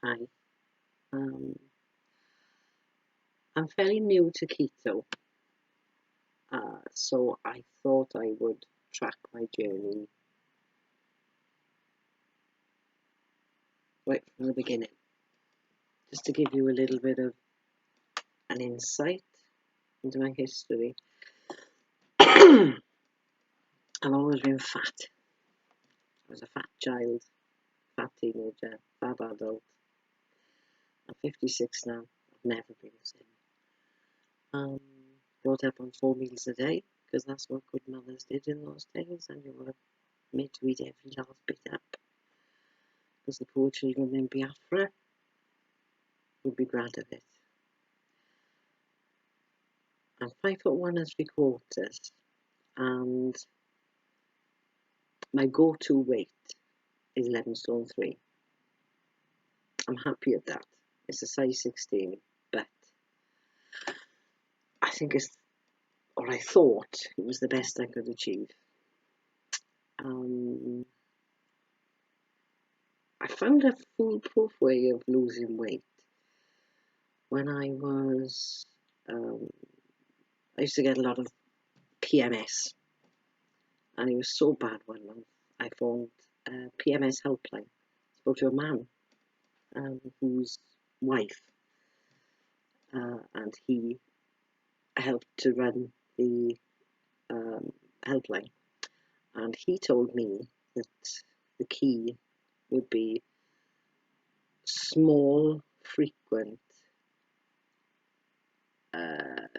Hi. Um, I'm fairly new to keto, so I thought I would track my journey right from the beginning, just to give you a little bit of an insight into my history. I've always been fat. I was a fat child, fat teenager, fat adult. I'm 56 now. I've never been the same. Um, Brought up on 4 meals a day, because that's what good mothers did in those days, and you were made to eat every last bit up, because the poor children in Biafra would be glad of it. I'm 5'1" and 3/4, and my go-to weight is 11 stone 3. I'm happy at that. It's a size 16, but I think I thought it was the best I could achieve. I found a foolproof way of losing weight when I used to get a lot of PMS, and it was so bad one month I phoned a PMS helpline. Spoke to a man whose wife, and he helped to run the helpline, and he told me that the key would be small, frequent,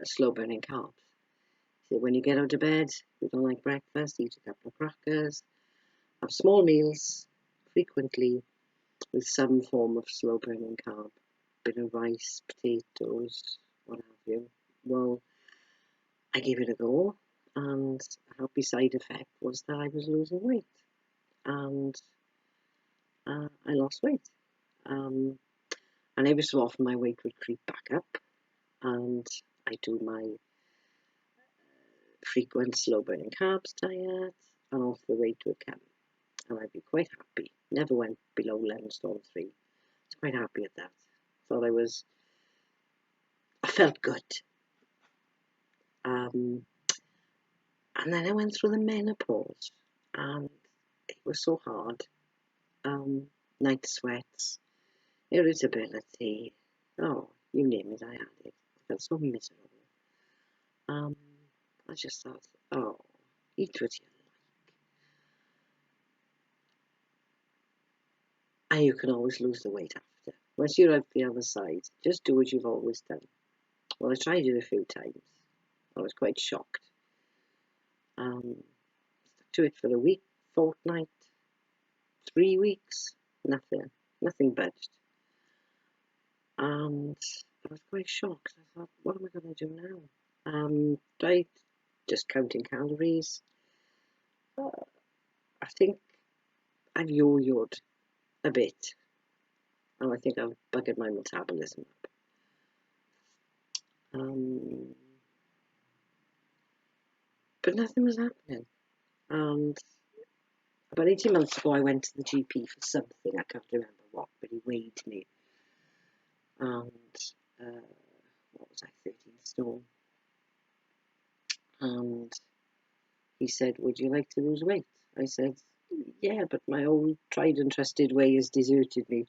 slow burning carbs. So when you get out of bed, you don't like breakfast, eat a couple of crackers, have small meals frequently with some form of slow burning carb, bit of rice, potatoes, what have you. Well, I gave it a go, and a happy side effect was that I was losing weight, and I lost weight. And every so often my weight would creep back up, and I do my frequent slow burning carbs diet, and off the weight would come, and I'd be quite happy. Never went below 11 stone 3. I was quite happy at that. Thought I felt good. And then I went through the menopause, and it was so hard. Night sweats, irritability, oh, you name it, I had it. I felt so miserable. I just thought, oh, eat what you like. And you can always lose the weight after. Once you're out the other side, just do what you've always done. Well, I tried it a few times. I was quite shocked. Stuck to it for a week, fortnight, 3 weeks, nothing budged. And I was quite shocked. I thought, what am I going to do now? Tried just counting calories. I think I've yo-yoed a bit, and I think I've buggered my metabolism up. But nothing was happening. And about 18 months ago, I went to the GP for something. I can't remember what, but he weighed me. And what was I, 13 stone? And he said, would you like to lose weight? I said, yeah, but my old tried and trusted way has deserted me.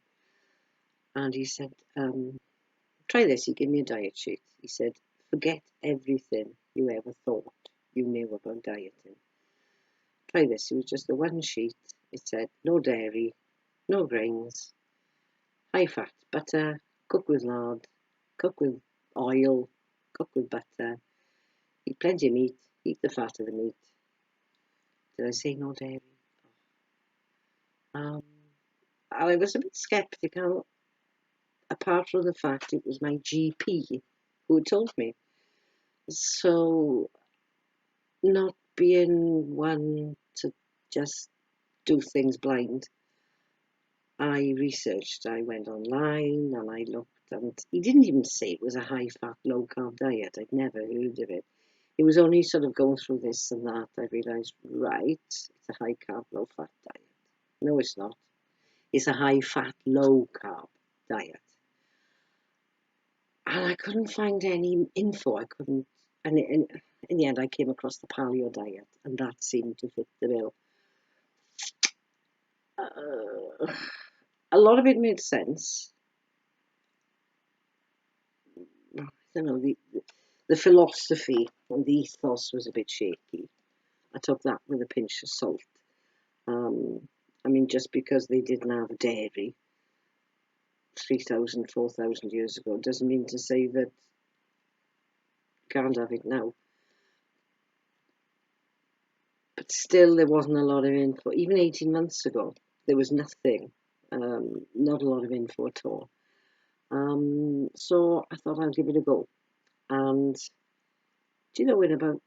And he said, try this. He gave me a diet sheet. He said, forget everything you ever thought you knew about dieting. Try this. It was just the one sheet. It said, no dairy, no grains, high fat butter, cook with lard, cook with oil, cook with butter, eat plenty of meat, eat the fat of the meat. Did I say no dairy? I was a bit sceptical, apart from the fact it was my GP who had told me. So, not being one to just do things blind, I researched. I went online and I looked, and he didn't even say it was a high fat, low carb diet. I'd never heard of it. It was only sort of going through this and that I realised, right, it's a high carb, low fat diet. No, it's not. It's a high fat, low carb diet. And I couldn't find any info. I couldn't, and in the end, I came across the paleo diet, and that seemed to fit the bill. A lot of it made sense. I don't know, the philosophy and the ethos was a bit shaky. I took that with a pinch of salt. I mean, just because they didn't have dairy 3,000, 4,000 years ago doesn't mean to say that you can't have it now. But still, there wasn't a lot of info. Even 18 months ago, there was nothing. Not a lot of info at all. So I thought I'd give it a go. And do you know, in about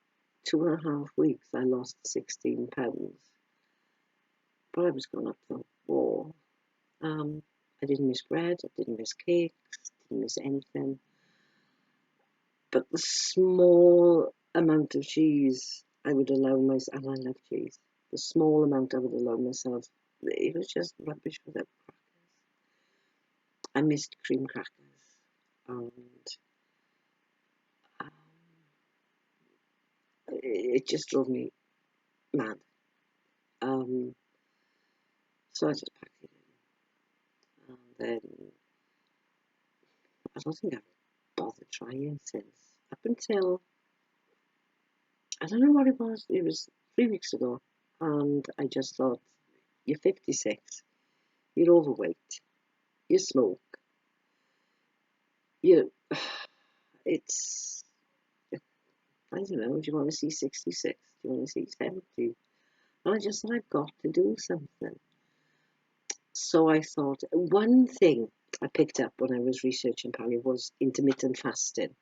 2.5 weeks, I lost 16 pounds. But I was going up the wall. I didn't miss bread, I didn't miss cakes, didn't miss anything. But the small amount of cheese I would allow myself, and I love cheese, the small amount I would allow myself, it was just rubbish without crackers. I missed cream crackers, and um, it just drove me mad. So I just packed it in, and then I don't think I've bothered trying since. Up until, I don't know what it was 3 weeks ago, and I just thought, you're 56, you're overweight, you smoke, you, it's, I don't know, do you want to see 66? Do you want to see 70? And I just thought, I've got to do something. So I thought, one thing I picked up when I was researching paleo was intermittent fasting.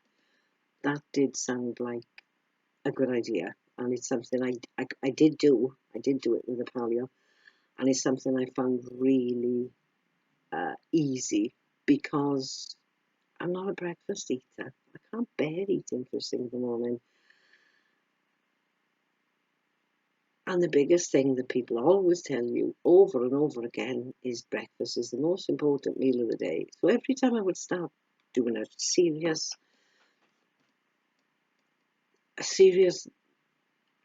That did sound like a good idea, and it's something I did do. I did do it with the paleo, and it's something I found really easy, because I'm not a breakfast eater. I can't bear eating first thing in the morning. And the biggest thing that people always tell you over and over again is breakfast is the most important meal of the day. So every time I would start doing a serious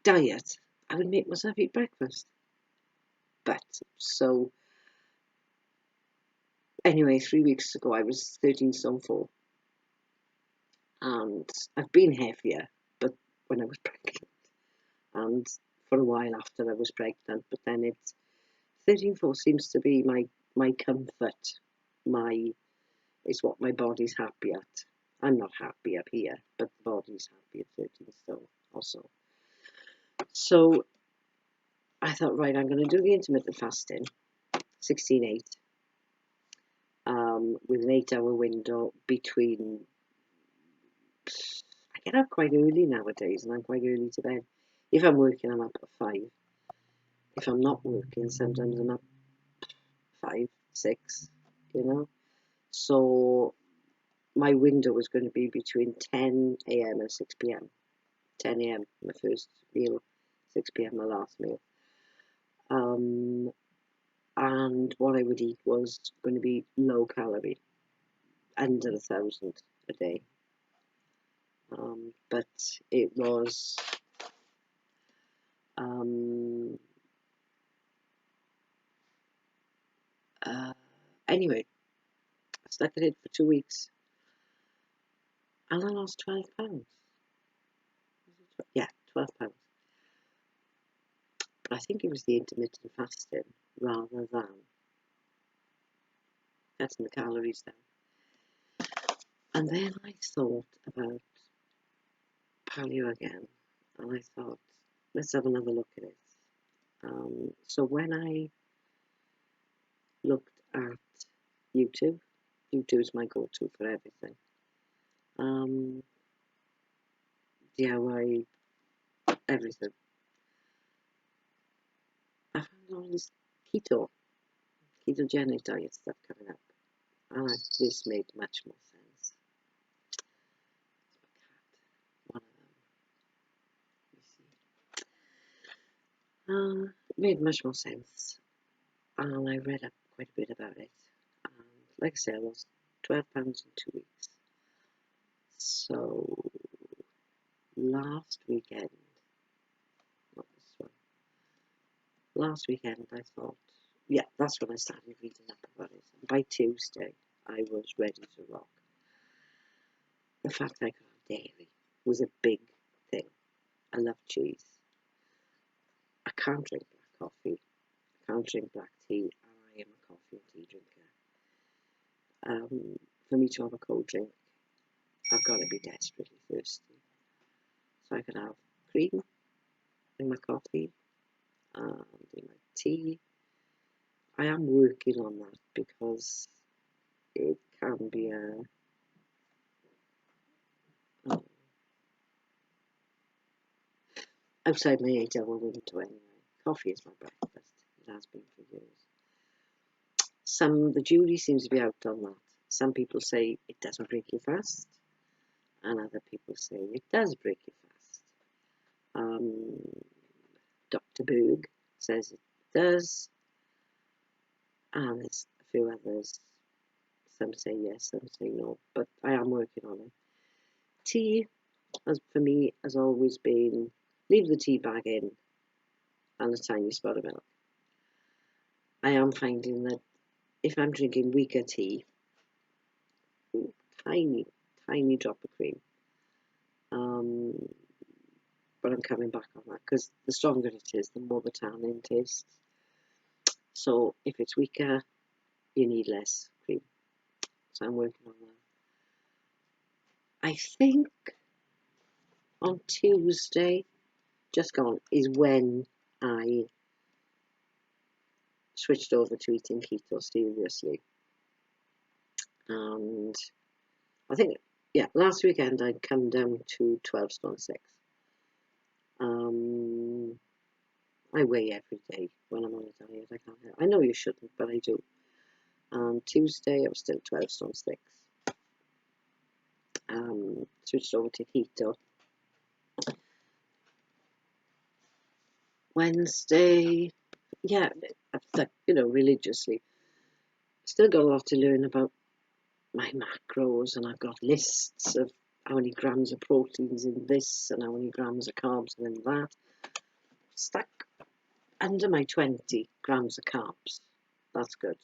diet, I would make myself eat breakfast. But so anyway, 3 weeks ago I was 13 stone 4, and I've been heavier, but when I was pregnant, and for a while after I was pregnant, but then it's 13.4 seems to be my comfort, is what my body's happy at. I'm not happy up here, but the body's happy at 13 stone also. So I thought, right, I'm going to do the intermittent fasting, 16/8, with an 8-hour window between. I get up quite early nowadays, and I'm quite early to bed. If I'm working, I'm up at 5. If I'm not working, sometimes I'm up 5, 6, you know. So my window was going to be between 10 a.m. and 6 p.m. 10 a.m. my first meal, 6 p.m. my last meal. And what I would eat was going to be low calorie, under 1,000 a day. But it was anyway, I stuck at it for 2 weeks, and I lost 12 pounds. Yeah, 12 pounds. But I think it was the intermittent fasting rather than getting the calories down. And then I thought about paleo again, and I thought, let's have another look at it. So when I looked at YouTube, YouTube is my go-to for everything. DIY, everything. I found all this ketogenic diet stuff coming up, and this made much more sense. One of them, you see. It made much more sense, and I read up quite a bit about it, and like I said, I lost 12 pounds in 2 weeks. So last weekend, not this one, last weekend I thought, yeah, that's when I started reading up about it. And by Tuesday, I was ready to rock. The fact I could have dairy was a big thing. I love cheese. I can't drink black coffee. I can't drink black tea, and I am a coffee and tea drinker. For me to have a cold drink, I've got to be desperately thirsty. So I can have cream in my coffee and in my tea. I am working on that because it can be outside my 8-hour window anyway. Coffee is my breakfast. It has been for years. The jury seems to be out on that. Some people say it doesn't break you fast, and other people say it does break you fast. Dr. Berg says it does, and there's a few others. Some say yes, some say no, but I am working on it. Tea, for me, has always been leave the tea bag in and a tiny spot of milk. I am finding that if I'm drinking weaker tea, tiny drop of cream. But I'm coming back on that because the stronger it is, the more the tannin tastes. So if it's weaker, you need less cream. So I'm working on that. I think on Tuesday, just gone, is when I switched over to eating keto seriously. And I think, yeah, last weekend I'd come down to 12 stone 6. I weigh every day when I'm on a diet. I know you shouldn't, but I do. Tuesday I was still 12 stone 6. Switched over to keto. Wednesday, yeah, religiously. Still got a lot to learn about my macros, and I've got lists of how many grams of proteins in this and how many grams of carbs in that. Stuck under my 20 grams of carbs. That's good,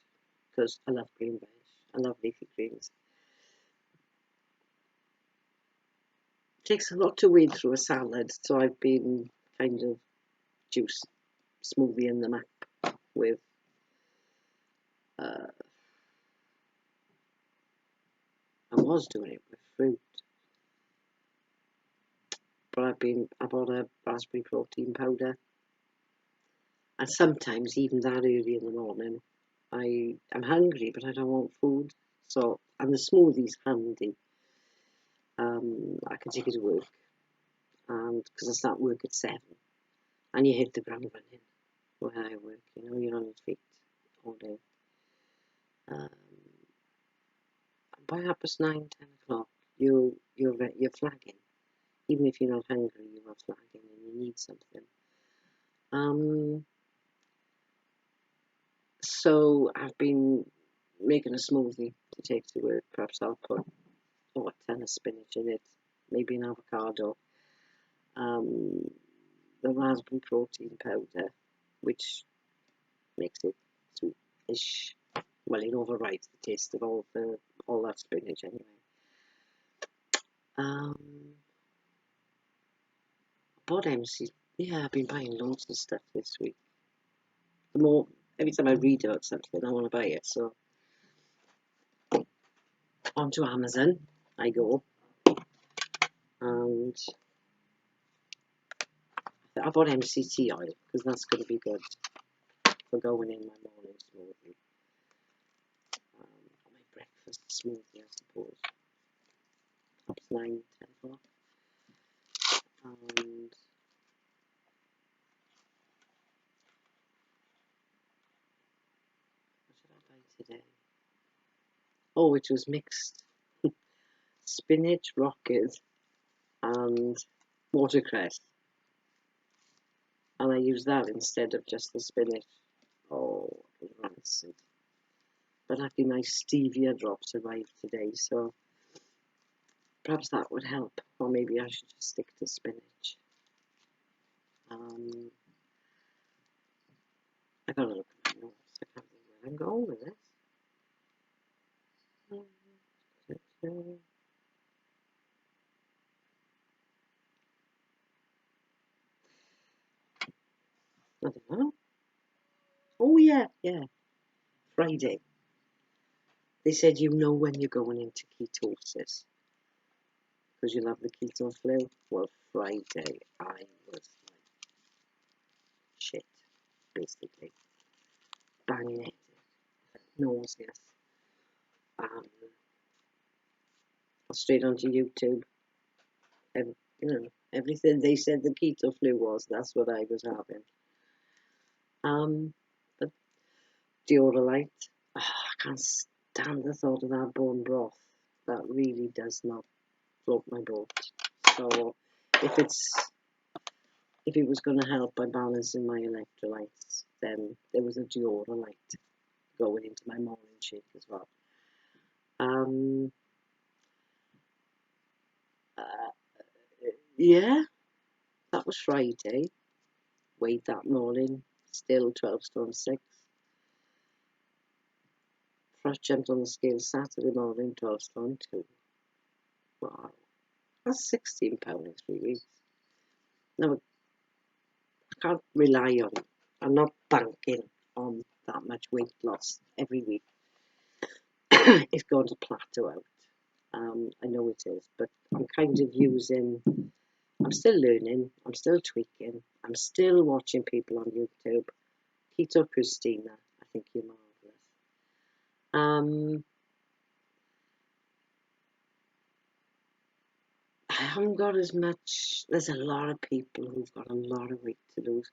because I love green veg. I love leafy greens. It takes a lot to wade through a salad, so I've been kind of smoothieing them up with I was doing it with fruit, but I bought a raspberry protein powder, and sometimes even that early in the morning, I'm hungry but I don't want food. So, and the smoothie's handy. I can take it to work, and because I start work at 7, and you hit the ground running when I work. You're on your feet all day. By 9:30, 10:00, you're flagging. Even if you're not hungry, you are flagging and you need something. So I've been making a smoothie to take to work. Perhaps I'll put a ton of spinach in it, maybe an avocado, the raspberry protein powder, which makes it sweetish. Well, it overrides the taste of all that spinach anyway. Bought MC. Yeah, I've been buying loads of stuff this week. Every time I read about something, I want to buy it. So onto Amazon I go, and I bought MCT oil because that's going to be good for going in my morning smoothie, or my breakfast smoothie, I suppose. Perhaps 9, 10 o'clock. And what did I buy today? Oh, it was mixed spinach, rocket, and watercress. And I used that instead of just the spinach. Oh, it was rancid. but luckily my stevia drops arrived today, so perhaps that would help. Or maybe I should just stick to spinach. I gotta look at my notes. I can't think where I'm going with this. I don't know. Oh yeah, Friday. They said you know when you're going into ketosis because you'll have the keto flu. Well, Friday I was like shit, basically banging it, nauseous. Straight onto YouTube, and everything they said the keto flu was. That's what I was having. But Deodorite, I can't stand the thought of that bone broth. That really does not float my boat. So if it was going to help by balancing my electrolytes, then there was a Deodorite going into my morning shake as well. Yeah, that was Friday. Weighed that morning, still 12 stone 6. First jumped on the scale Saturday morning, 12 stone 2. Wow, that's 16 pounds in 3 weeks. Now, I can't rely on it. I'm not banking on that much weight loss every week. It's going to plateau out. I know it is, but I'm kind of I'm still learning, I'm still tweaking, I'm still watching people on YouTube. Keto Christina, I think you're marvellous. I haven't got as much, there's a lot of people who've got a lot of weight to lose.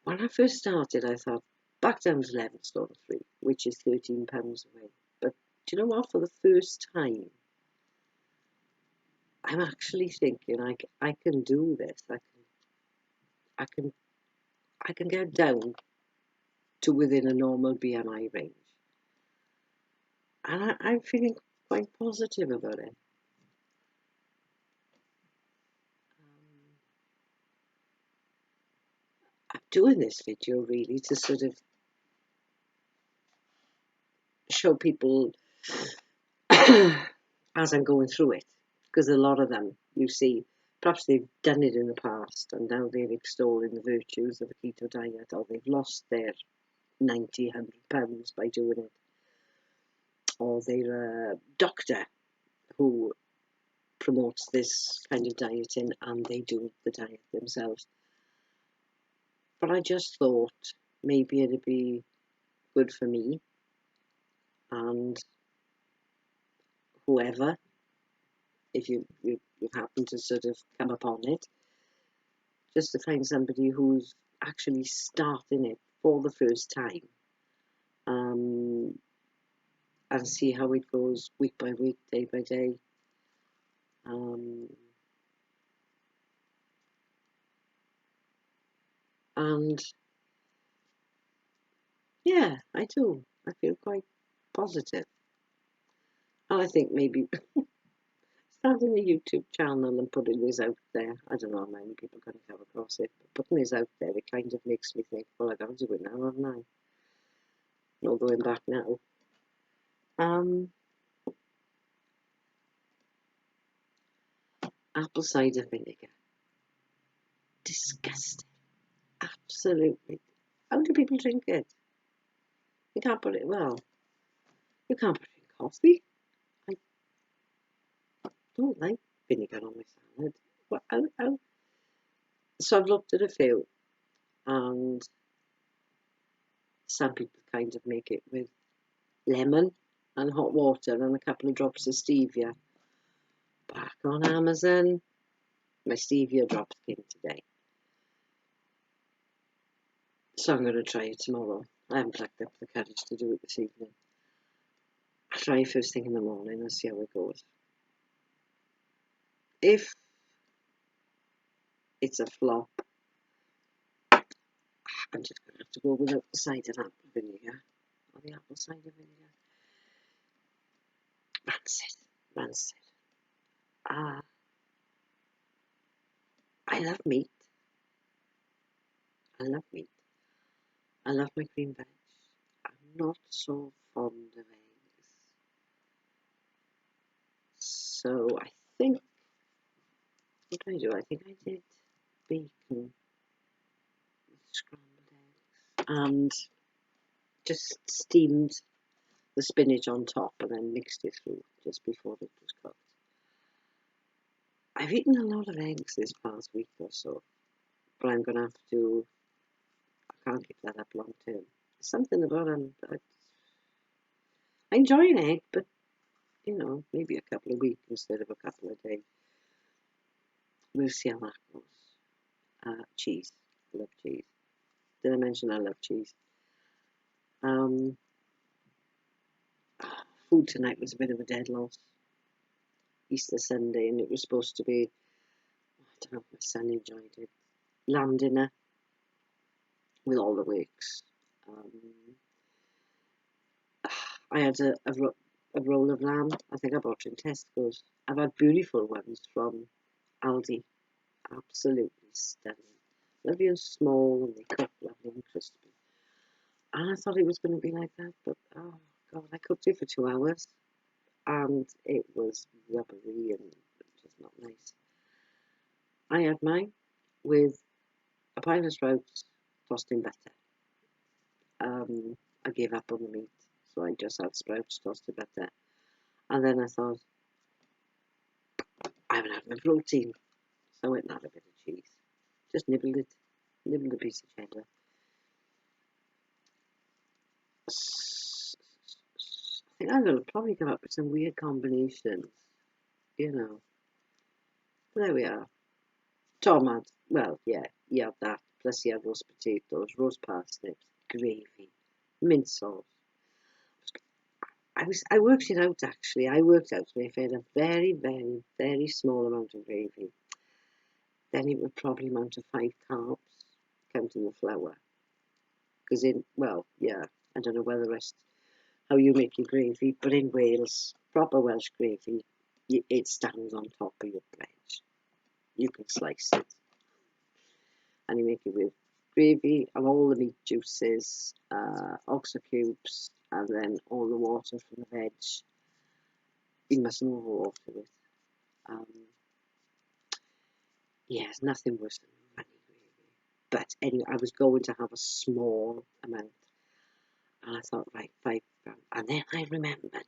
When I first started, I thought, back down to 11 stone 3, which is 13 pounds away. But do you know what? For the first time, I'm actually thinking I can do this. I can get down to within a normal BMI range, and I'm feeling quite positive about it. I'm doing this video really to sort of show people as I'm going through it, because a lot of them, you see, perhaps they've done it in the past and now they're extolling the virtues of a keto diet, or they've lost their 90, 100 pounds by doing it, or they're a doctor who promotes this kind of dieting and they do the diet themselves. But I just thought maybe it'd be good for me and whoever, if you happen to sort of come upon it, just to find somebody who's actually starting it for the first time, and see how it goes week by week, day by day. And yeah, I do. I feel quite positive. And I think maybe starting a YouTube channel and putting this out there, I don't know how many people are going to come across it, but putting this out there, it kind of makes me think, well, I got to do it now, haven't I? No going back now. Apple cider vinegar. Disgusting. Absolutely. How do people drink it? You can't put it, well, you can't put it in coffee. I don't like vinegar on my salad. But so I've looked at a few, and some people kind of make it with lemon and hot water and a couple of drops of stevia. Back on Amazon, my stevia drops came today. So I'm going to try it tomorrow. I haven't plucked up the courage to do it this evening. I'll try it first thing in the morning and see how it goes. If it's a flop, I'm just going to have to go without the cider apple vinegar, or the apple cider vinegar. Rancid. I love meat. I love my green veg. I'm not so fond of eggs. So I think, what did I do? I think I did bacon with scrambled eggs and just steamed the spinach on top and then mixed it through just before it was cooked. I've eaten a lot of eggs this past week or so, but I'm going to have to, I can't keep that up long term. There's something about them, I enjoy an egg, but maybe a couple of weeks instead of a couple of days. We'll see how that goes. Cheese. I love cheese. Did I mention I love cheese? Food tonight was a bit of a dead loss. Easter Sunday, and it was supposed to be, I don't know if my son enjoyed it, lamb dinner with all the works. I had a roll of lamb. I think I bought it in Tesco's. I've had beautiful ones from Aldi. Absolutely stunning. Lovely and small, and they cook lovely and crispy. And I thought it was going to be like that, but oh God, I cooked it for 2 hours, and it was rubbery and just not nice. I had mine with a pile of sprouts tossed in butter. I gave up on the meat, so I just had sprouts tossed in butter. And then I thought, I haven't had my protein, so I went and had a bit of cheese. Just nibbled a piece of cheddar. I think I'm going to probably come up with some weird combinations, But there we are. Tom had, well, yeah, he had that, plus he had roast potatoes, roast parsnips, gravy, mint sauce. I worked it out actually. I worked out if I had a very, very, very small amount of gravy, then it would probably amount to 5 carbs, counting the flour. Because I don't know whether the rest, how you make your gravy, but in Wales, proper Welsh gravy, it stands on top of your bread. You can slice it. And you make it with gravy and all the meat juices, oxo cubes, and then all the water from the veg. You mustn't overwater it. There's nothing worse than runny gravy. But anyway, I was going to have a small amount. And I thought, right, 5 grams. And then I remembered, but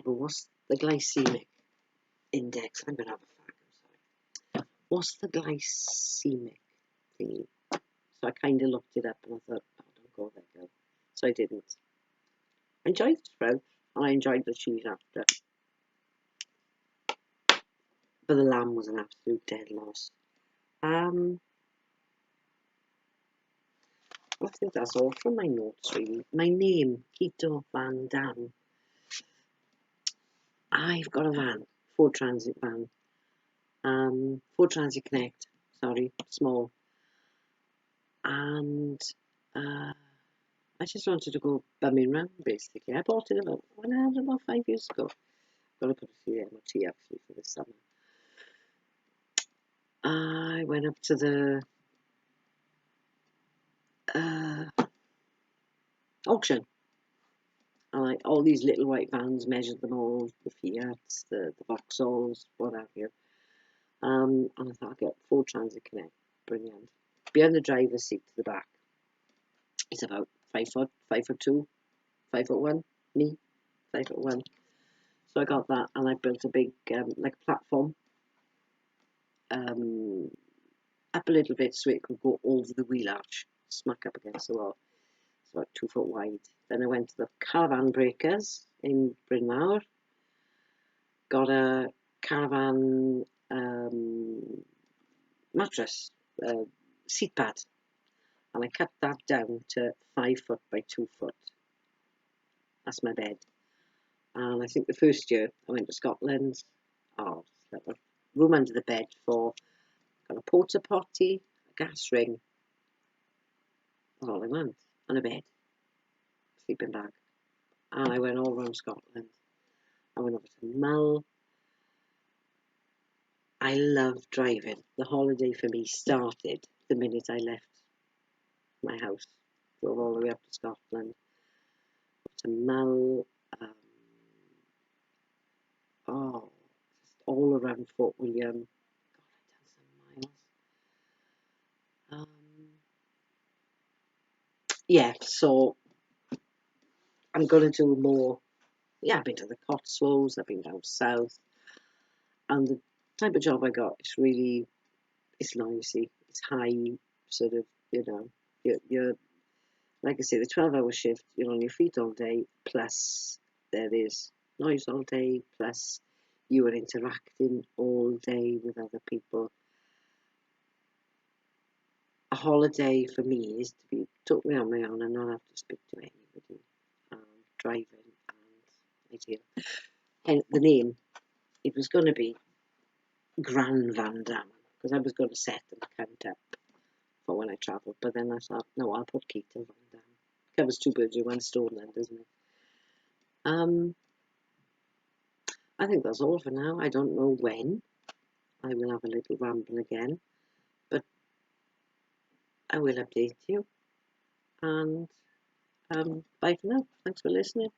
what's the glycemic index? I'm going to have a fag, I'm sorry. What's the glycemic thingy? So I kind of looked it up and I thought, oh, don't go there, girl. So I didn't. I enjoyed the sprouts and I enjoyed the cheese after. But the lamb was an absolute dead loss. I think that's all from my notes, really. My name, Keto Van Dam. I've got a van, Ford Transit van. Ford Transit Connect, small. And I just wanted to go bumming around, basically. I bought it about 5 years ago. Got to put it through the MOT, actually, for this summer. I went up to the auction. And all these little white vans, measured them all, the Fiats, the Vauxhalls, what have you. And I thought, I'll get Ford Transit Connect. Brilliant. Behind the driver's seat to the back, it's about 5 foot, 5'2", 5'1", me, 5'1". So I got that, and I built a big, platform, up a little bit so it could go over the wheel arch, smack up against the wall. It's about 2 foot wide. Then I went to the caravan breakers in Bryn Mawr, got a caravan mattress, seat pad, and I cut that down to 5 foot by 2 foot. That's my bed. And I think the first year I went to Scotland, slept a room under the bed got a porta potty, a gas ring, That's all I want. And a bed, sleeping bag. And I went all around Scotland. I went over to Mull. I love driving. The holiday for me started the minute I left my house. Drove all the way up to Scotland, to Mull, just all around Fort William. God, I've done some miles. Yeah, so I'm going to do more. Yeah, I've been to the Cotswolds, I've been down south, and the type of job I got is really, it's noisy, it's high, sort of, you're like I say, the 12-hour shift, you're on your feet all day, plus there is noise all day, plus you are interacting all day with other people. A holiday for me is to be totally on my own and not have to speak to anybody. Driving and ideal. And the name, it was going to be Grand Van Dam, because I was going to set an account up for when I travelled, but then I thought, no, I'll put Keto Van Dam. Covers two birds with one stone then, doesn't it? I think that's all for now. I don't know when I will have a little ramble again, but I will update you. And bye for now. Thanks for listening.